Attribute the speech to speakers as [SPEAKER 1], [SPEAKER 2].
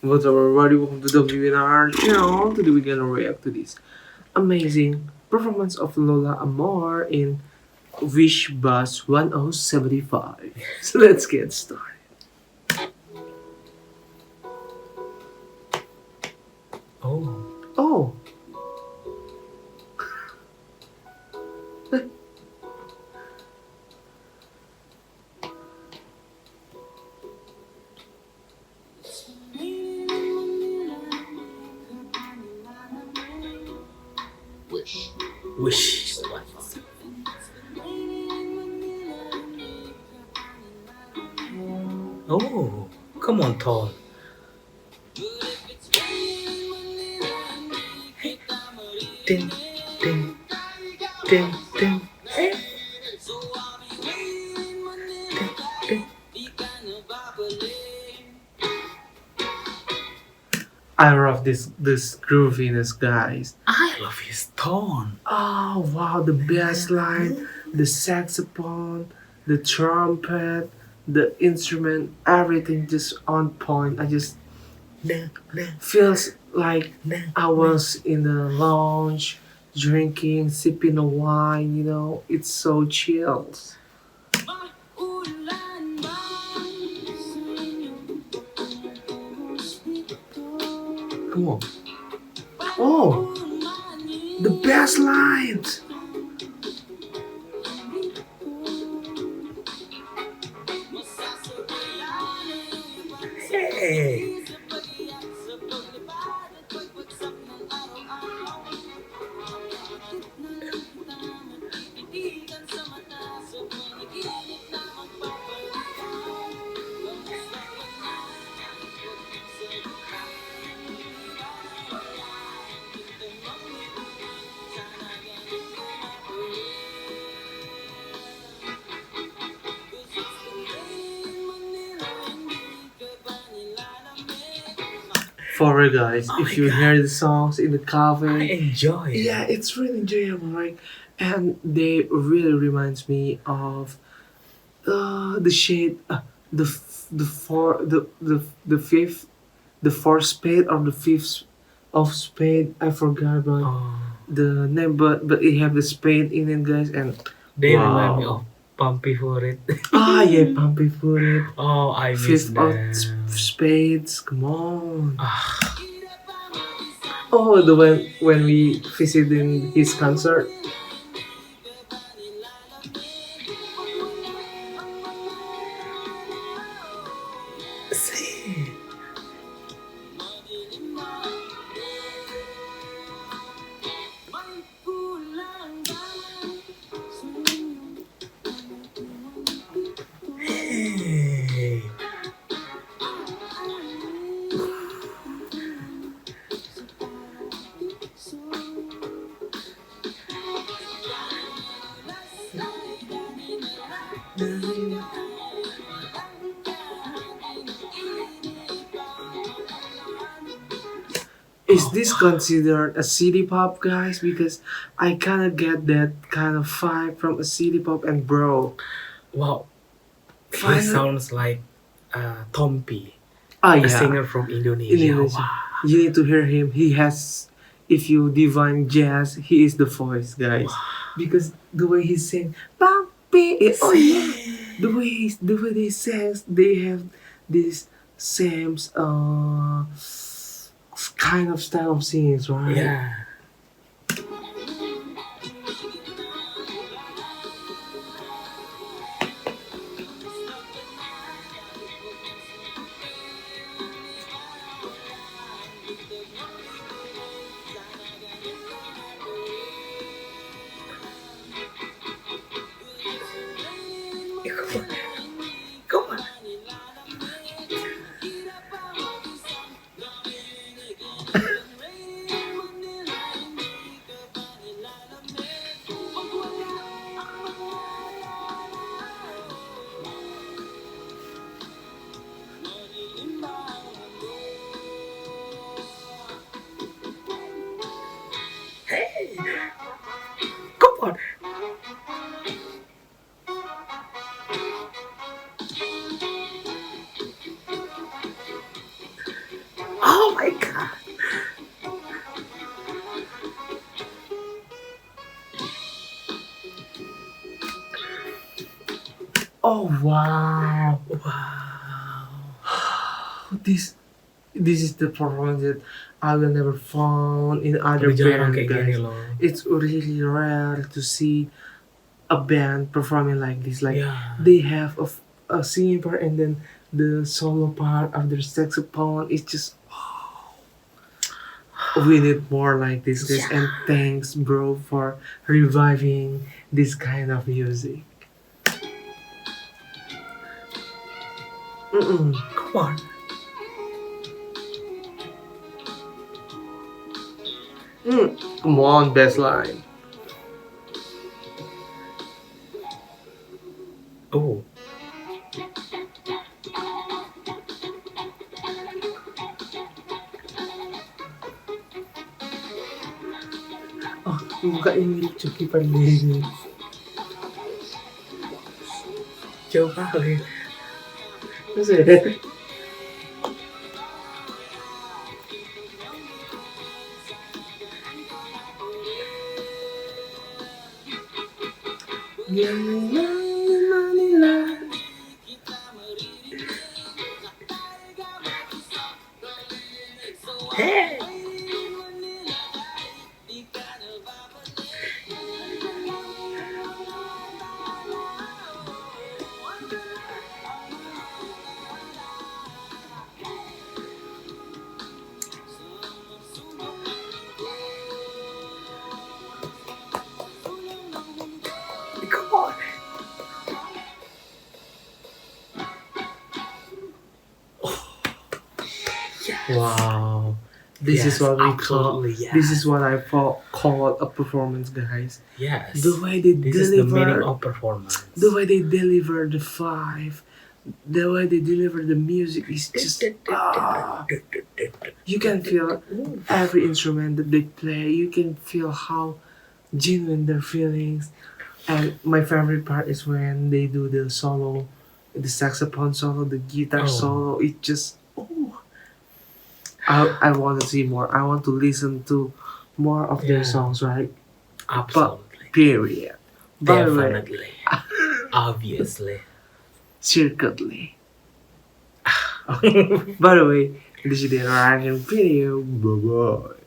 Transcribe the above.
[SPEAKER 1] What's up, everybody? Welcome to the webinar channel. Today we're gonna react to this amazing performance of Lola Amour in Wish Bus 1075. So let's get started.
[SPEAKER 2] Oh,
[SPEAKER 1] Oh,
[SPEAKER 2] wish. Oh, come on, Tom. Ding, ding, ding, ding. Hey, ding, ding.
[SPEAKER 1] I love this grooviness, guys.
[SPEAKER 2] I love his tone.
[SPEAKER 1] Oh wow, the bass line, the saxophone, the trumpet, the instrument, everything just on point. I just
[SPEAKER 2] Ding, ding,
[SPEAKER 1] feels like
[SPEAKER 2] ding,
[SPEAKER 1] I was in the lounge drinking, sipping a wine, it's so chills. Come on. Oh, the best lines.
[SPEAKER 2] Hey.
[SPEAKER 1] For real, guys,
[SPEAKER 2] Oh
[SPEAKER 1] if
[SPEAKER 2] my
[SPEAKER 1] you
[SPEAKER 2] God.
[SPEAKER 1] hear the songs in the
[SPEAKER 2] I
[SPEAKER 1] cafe,
[SPEAKER 2] enjoy it.
[SPEAKER 1] yeah, it's really enjoyable, right? And they really reminds me of the shade, the four, the fifth, the fourth spade or the fifth of spade. I forgot about
[SPEAKER 2] Oh,
[SPEAKER 1] the name, but it have the spade in it, guys, and
[SPEAKER 2] they remind me
[SPEAKER 1] wow.
[SPEAKER 2] of Pumpy for it.
[SPEAKER 1] Ah, yeah, pumpy foot it.
[SPEAKER 2] Oh, I miss
[SPEAKER 1] Fifth of
[SPEAKER 2] them.
[SPEAKER 1] spades. Come on.
[SPEAKER 2] Ah,
[SPEAKER 1] Oh, the when we visited his concert.
[SPEAKER 2] see. Hey.
[SPEAKER 1] Is
[SPEAKER 2] Oh,
[SPEAKER 1] this considered a city pop, guys? Because I kind of get that kind of vibe from a city pop, and bro,
[SPEAKER 2] wow. He
[SPEAKER 1] final.
[SPEAKER 2] sounds like Tompi,
[SPEAKER 1] Ah,
[SPEAKER 2] a
[SPEAKER 1] yeah,
[SPEAKER 2] singer from
[SPEAKER 1] in
[SPEAKER 2] Indonesia.
[SPEAKER 1] Indonesia,
[SPEAKER 2] Wow.
[SPEAKER 1] you need to hear him. He has, if you divine jazz, he is the voice, guys.
[SPEAKER 2] Wow.
[SPEAKER 1] Because the way he sing, Papi, oh yeah,
[SPEAKER 2] See.
[SPEAKER 1] the way they sing, they have this same kind of style of singing, right?
[SPEAKER 2] Yeah. Come on. Come on. Hey. Come on.
[SPEAKER 1] Oh wow!
[SPEAKER 2] Wow.
[SPEAKER 1] This this is the performance that I will never find in other
[SPEAKER 2] Tapi jarang
[SPEAKER 1] band,
[SPEAKER 2] kayak gini
[SPEAKER 1] guys.
[SPEAKER 2] loh.
[SPEAKER 1] It's really rare to see a band performing like this. Like
[SPEAKER 2] Yeah.
[SPEAKER 1] they have a singing part and then the solo part of their saxophone. It's just we need more like this, guys.
[SPEAKER 2] Yeah.
[SPEAKER 1] And thanks, bro, for reviving this kind of music. Mm-mm.
[SPEAKER 2] Come on.
[SPEAKER 1] Come on, best line.
[SPEAKER 2] Oh.
[SPEAKER 1] Oh, buka ini Chucky Pandey.
[SPEAKER 2] Jauh kali.
[SPEAKER 1] Terus ya. Manila.
[SPEAKER 2] Hey. Come on. Yes.
[SPEAKER 1] Wow. This is
[SPEAKER 2] Yes,
[SPEAKER 1] what we call.
[SPEAKER 2] absolutely, yes.
[SPEAKER 1] This is what I call a performance, guys.
[SPEAKER 2] Yes.
[SPEAKER 1] The way they
[SPEAKER 2] This is the meaning
[SPEAKER 1] deliver,
[SPEAKER 2] of performance.
[SPEAKER 1] the way they deliver the five, the way they deliver the music is just. You can feel every instrument that they play. You can feel how genuine their feelings. And my favorite part is when they do the solo, the saxophone solo, the guitar
[SPEAKER 2] Oh.
[SPEAKER 1] solo. It just I want to see more. I want to listen to more of their
[SPEAKER 2] Yeah.
[SPEAKER 1] songs, right?
[SPEAKER 2] Absolutely.
[SPEAKER 1] Period. By the way,
[SPEAKER 2] Definitely. Obviously.
[SPEAKER 1] secretly. By the way, this is the reaction video. Bye bye.